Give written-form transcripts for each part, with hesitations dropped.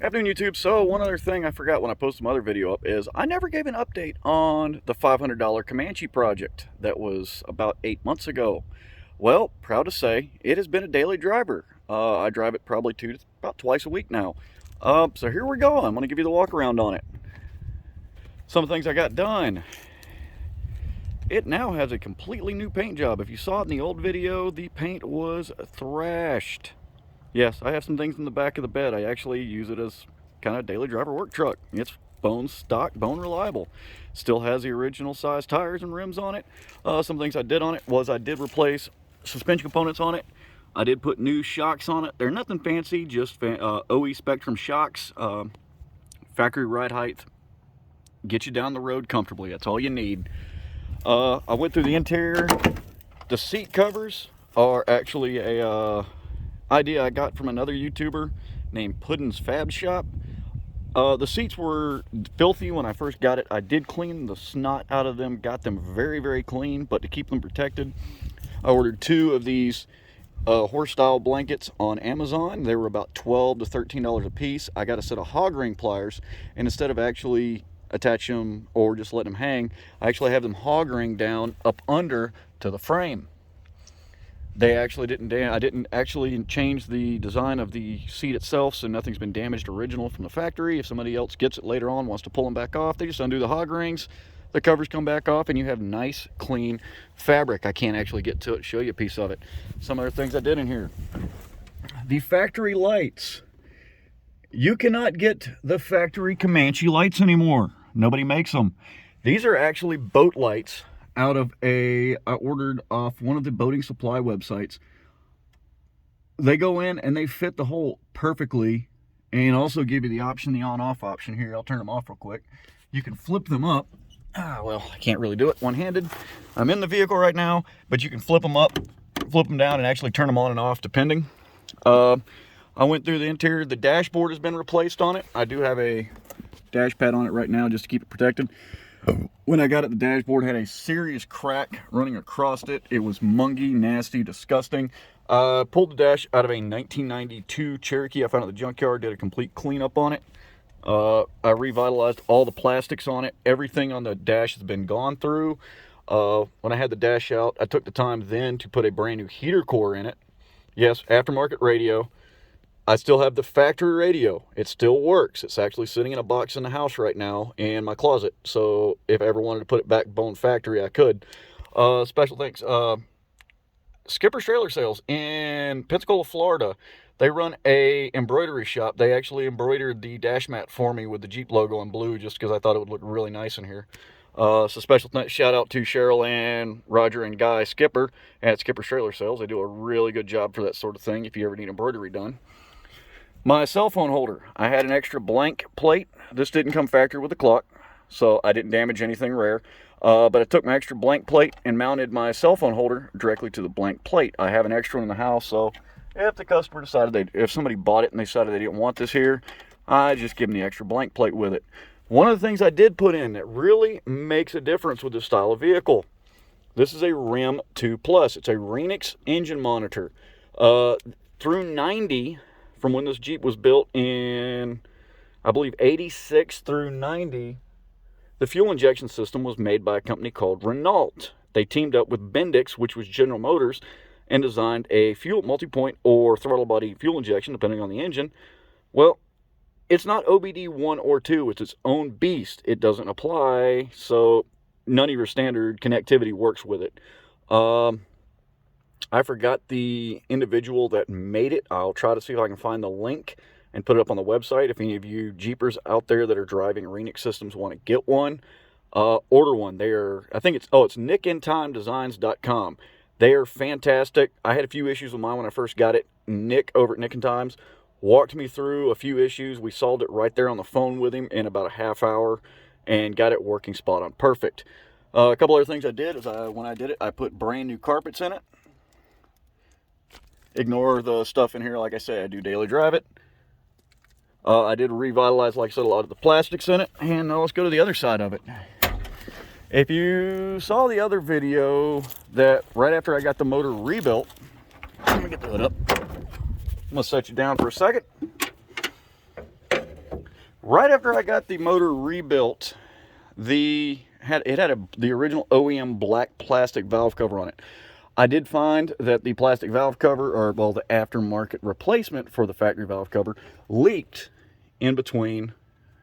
Afternoon, YouTube. So one other thing I forgot when I posted my other video up is I never gave an update on the $500 Comanche project that was about 8 months ago. Well, proud to say it has been a daily driver. I drive it probably about twice a week now. So here we go. I'm going to give you the walk around on it. Some of the things I got done. It now has a completely new paint job. If you saw it in the old video, the paint was thrashed. Yes, I have some things in the back of the bed. I actually use it as kind of daily driver work truck. It's bone stock, bone reliable. Still has the original size tires and rims on it. Some things I did on it was I did replace suspension components on it. I did put new shocks on it. They're nothing fancy, just OE Spectrum shocks. Factory ride height. Get you down the road comfortably. That's all you need. I went through the interior. The seat covers are actually a idea I got from another YouTuber named Puddin's Fab Shop. The seats were filthy when I first got it. I did clean the snot out of them, got them very, very clean, but to keep them protected, I ordered 2 of these horse style blankets on Amazon. They were about $12 to $13 a piece. I got a set of hog ring pliers, and instead of actually attach them or just let them hang, I actually have them hog ring down up under to the frame. They actually I didn't actually change the design of the seat itself, so nothing's been damaged original from the factory. If somebody else gets it later on, wants to pull them back off, they just undo the hog rings, the covers come back off, and you have nice, clean fabric. I can't actually get to it, show you a piece of it. Some other things I did in here. The factory lights. You cannot get the factory Comanche lights anymore. Nobody makes them. These are actually boat lights. I ordered off one of the boating supply websites. They go in and they fit the hole perfectly, and also give you the option, the on-off option here. I'll turn them off real quick. You can flip them up. Well, I can't really do it one-handed. I'm in the vehicle right now, but you can flip them up, flip them down, and actually turn them on and off depending. I went through the interior. The dashboard has been replaced on it. I do have a dash pad on it right now just to keep it protected. When I got it, the dashboard had a serious crack running across it. It was mungy, nasty, disgusting. Pulled the dash out of a 1992 Cherokee I found at the junkyard, did a complete cleanup on it. I revitalized all the plastics on it. Everything on the dash has been gone through. When I had the dash out, I took the time then to put a brand new heater core in it. Yes, aftermarket radio. I still have the factory radio. It still works. It's actually sitting in a box in the house right now in my closet. So if I ever wanted to put it back bone factory, I could. Special thanks. Skipper's Trailer Sales in Pensacola, Florida. They run a embroidery shop. They actually embroidered the dash mat for me with the Jeep logo in blue just because I thought it would look really nice in here. So special shout out to Cheryl and Roger and Guy Skipper at Skipper's Trailer Sales. They do a really good job for that sort of thing if you ever need embroidery done. My cell phone holder, I had an extra blank plate. This didn't come factory with the clock, so I didn't damage anything rare. But I took my extra blank plate and mounted my cell phone holder directly to the blank plate. I have an extra one in the house, so if the customer decided if somebody bought it and they decided they didn't want this here, I just give them the extra blank plate with it. One of the things I did put in that really makes a difference with this style of vehicle, this is a REM 2 Plus. It's a Renix engine monitor. Through 90, from when this Jeep was built in, I believe, 86 through 90, the fuel injection system was made by a company called Renault. They teamed up with Bendix, which was General Motors, and designed a fuel multi-point or throttle body fuel injection, depending on the engine. Well, it's not OBD 1 or 2. It's its own beast. It doesn't apply, so none of your standard connectivity works with it. I forgot the individual that made it. I'll try to see if I can find the link and put it up on the website. If any of you Jeepers out there that are driving Renix systems want to get one, order one. I think it's nickintimedesigns.com. They are fantastic. I had a few issues with mine when I first got it. Nick over at Nick in Times walked me through a few issues. We solved it right there on the phone with him in about a half hour and got it working spot on perfect. A couple other things I did is when I did it, I put brand new carpets in it. Ignore the stuff in here. Like I say, I do daily drive it. I did revitalize, like I said, a lot of the plastics in it. And now let's go to the other side of it. If you saw the other video that right after I got the motor rebuilt, let me get the hood up. I'm going to set you down for a second. Right after I got the motor rebuilt, it had the original OEM black plastic valve cover on it. I did find that the plastic valve cover, or well, the aftermarket replacement for the factory valve cover, leaked in between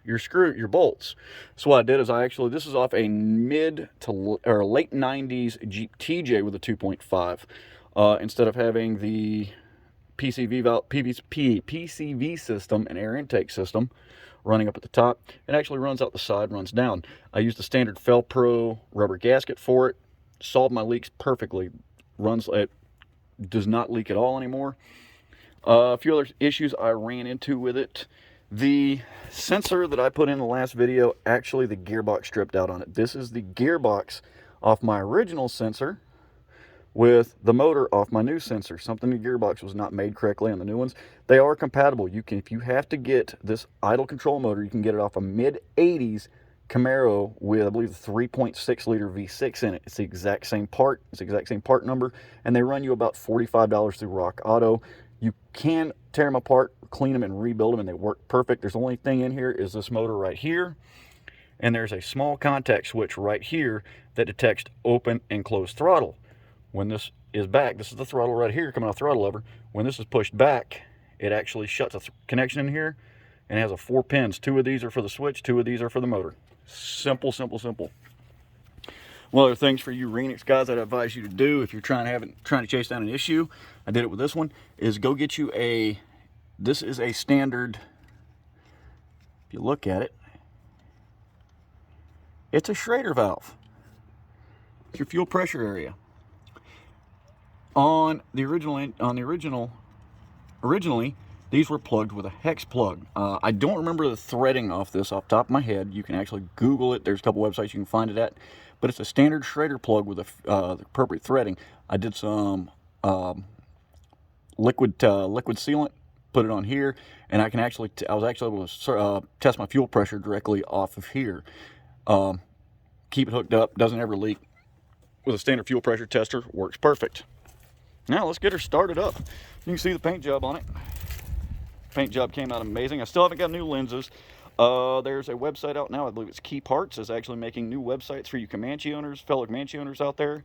your bolts. So what I did is this is off a mid to or late 90s Jeep TJ with a 2.5. Instead of having the PCV system and air intake system running up at the top, it actually runs out the side, runs down. I used the standard Felpro rubber gasket for it, solved my leaks perfectly. It does not leak at all anymore. A few other issues I ran into with it. The sensor that I put in the last video, actually the gearbox stripped out on it. This is the gearbox off my original sensor with the motor off my new sensor. Something the gearbox was not made correctly on the new ones. They are compatible. If you have to get this idle control motor, you can get it off a mid-80s Camaro with, I believe, 3.6 liter V6 in it. It's the exact same part. It's the exact same part number, and they run you about $45 through Rock Auto. You can tear them apart, clean them, and rebuild them, and they work perfect. There's the only thing in here is this motor right here, and there's a small contact switch right here that detects open and closed throttle. When this is back, this is the throttle right here coming off the throttle lever. When this is pushed back, it actually shuts a connection in here, and it has 4 pins. 2 of these are for the switch, 2 of these are for the motor. Simple, simple, simple. One of the things for you Renix guys I'd advise you to do if you're trying to chase down an issue, I did it with this one, is go get you this is a standard, if you look at it, it's a Schrader valve. It's your fuel pressure area. Originally, these were plugged with a hex plug. I don't remember the threading off this off the top of my head. You can actually Google it. There's a couple websites you can find it at. But it's a standard Schrader plug with the appropriate threading. I did some liquid sealant, put it on here, and I was actually able to test my fuel pressure directly off of here. Keep it hooked up, doesn't ever leak. With a standard fuel pressure tester, works perfect. Now let's get her started up. You can see the paint job on it. Paint job came out amazing. I still haven't got new lenses. There's a website out now, I believe it's Key Parts, is actually making new websites for you Comanche owners, fellow Comanche owners out there.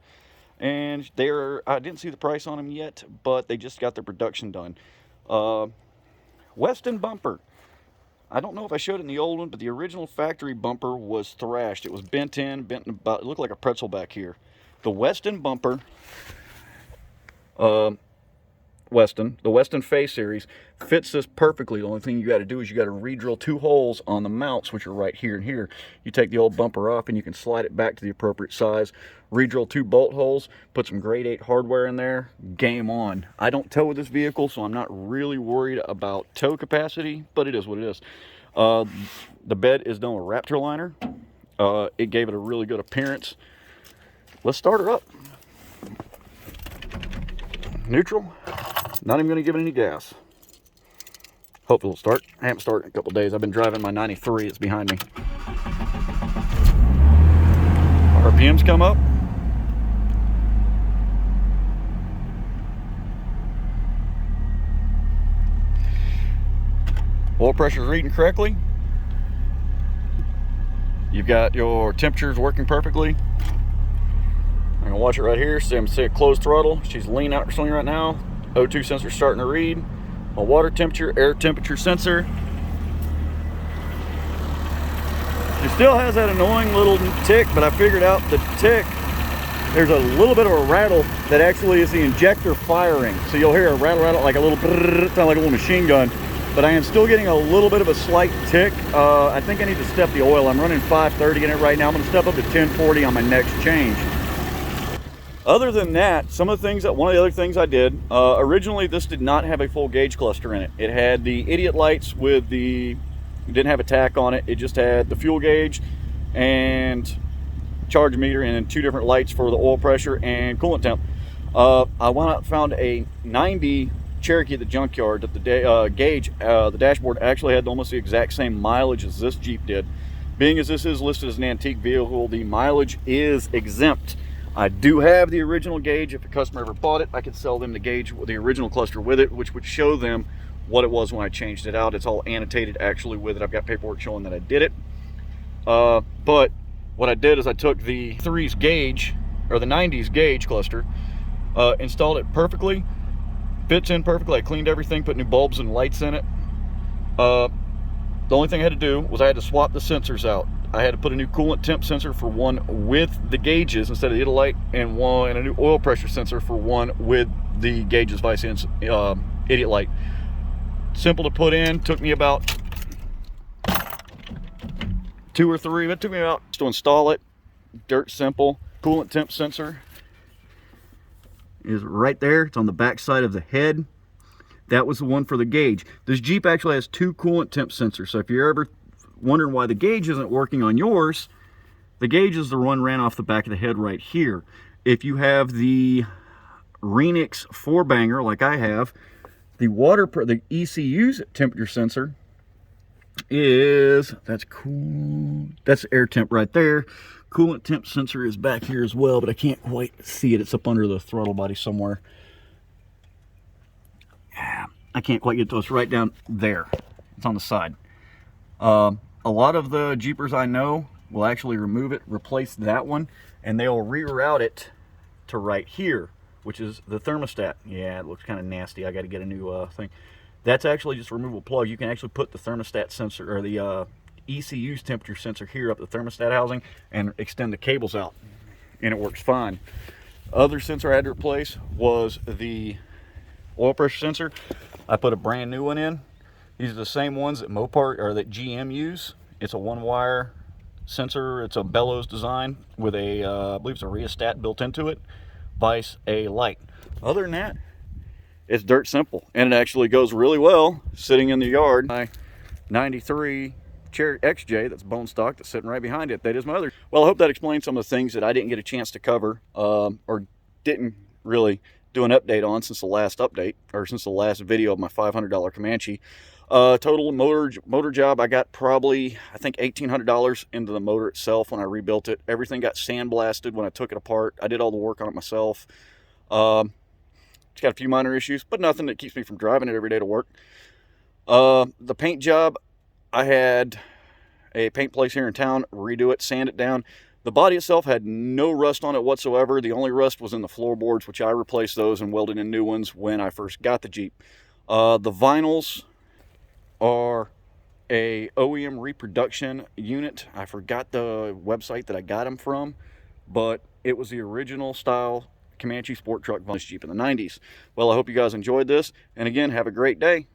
And I didn't see the price on them yet, but they just got their production done. Weston bumper. I don't know if I showed it in the old one, but the original factory bumper was thrashed. It was bent about, it looked like a pretzel back here. The Weston bumper, the Weston Face series fits this perfectly. The only thing you got to do is you got to re-drill 2 holes on the mounts, which are right here and here. You take the old bumper off and you can slide it back to the appropriate size. Re-drill 2 bolt holes, put some grade 8 hardware in there, game on. I don't tow with this vehicle, so I'm not really worried about tow capacity, but it is what it is. The bed is done with Raptor liner. It gave it a really good appearance. Let's start her up. Neutral. Not even going to give it any gas. Hope it'll start. I haven't started in a couple days. I've been driving my 93. It's behind me. RPMs come up. Oil pressure is reading correctly. You've got your temperatures working perfectly. I'm going to watch it right here. See, I'm going to say closed throttle. She's lean out swing right now. O2 sensor starting to read. A water temperature, air temperature sensor. It still has that annoying little tick, but I figured out the tick, there's a little bit of a rattle that actually is the injector firing. So you'll hear a rattle, like a little brrr, sound like a little machine gun. But I am still getting a little bit of a slight tick. I think I need to step the oil. I'm running 530 in it right now. I'm going to step up to 1040 on my next change. Other than that, one of the other things I did, originally this did not have a full gauge cluster in it. It had the idiot lights it didn't have a tack on it. It just had the fuel gauge and charge meter and 2 different lights for the oil pressure and coolant temp. I went out and found a 90 Cherokee at the junkyard that the dashboard actually had almost the exact same mileage as this Jeep did. Being as this is listed as an antique vehicle, the mileage is exempt. I do have the original gauge. If a customer ever bought it, I could sell them the gauge with the original cluster with it, which would show them what it was when I changed it out. It's all annotated actually with it. I've got paperwork showing that I did it. But what I did is I took the 3's gauge, or the 90's gauge cluster, installed it perfectly, fits in perfectly. I cleaned everything, put new bulbs and lights in it. The only thing I had to do was I had to swap the sensors out. I had to put a new coolant temp sensor for one with the gauges instead of the Idiolite, and a new oil pressure sensor for one with the gauges vice Idiolite. Simple to put in. Took me about 2 or 3. It took me about to install it. Dirt simple. Coolant temp sensor is right there. It's on the back side of the head. That was the one for the gauge. This Jeep actually has 2 coolant temp sensors. So if you're ever wondering why the gauge isn't working on yours, the gauge is the one ran off the back of the head right here. If you have the Renix 4-banger like I have, the ECU's temperature sensor is, that's cool. That's air temp right there. Coolant temp sensor is back here as well, but I can't quite see it. It's up under the throttle body somewhere. Yeah, I can't quite get to it. It's right down there. It's on the side. A lot of the Jeepers I know will actually remove it, replace that one, and they'll reroute it to right here, which is the thermostat. Yeah, it looks kind of nasty. I got to get a new thing. That's actually just a removable plug. You can actually put the thermostat sensor, or the ECU's temperature sensor here up the thermostat housing and extend the cables out, and it works fine. Other sensor I had to replace was the oil pressure sensor. I put a brand new one in. These are the same ones that Mopar or that GM use. It's a 1-wire sensor. It's a bellows design with a, I believe it's a rheostat built into it, vice a light. Other than that, it's dirt simple, and it actually goes really well sitting in the yard. My 93 Cherry XJ that's bone stock that's sitting right behind it. That is my other. Well, I hope that explains some of the things that I didn't get a chance to cover, or didn't really do an update on since the last update, or since the last video of my $500 Comanche. Total motor job, I got probably, I think, $1,800 into the motor itself when I rebuilt it. Everything got sandblasted when I took it apart. I did all the work on it myself. It's got a few minor issues, but nothing that keeps me from driving it every day to work. The paint job, I had a paint place here in town redo it, sand it down. The body itself had no rust on it whatsoever. The only rust was in the floorboards, which I replaced those and welded in new ones when I first got the Jeep. The vinyls are a OEM reproduction unit. I forgot the website that I got them from, but it was the original style Comanche sport truck Jeep in the 90s. Well, I hope you guys enjoyed this, and again, have a great day.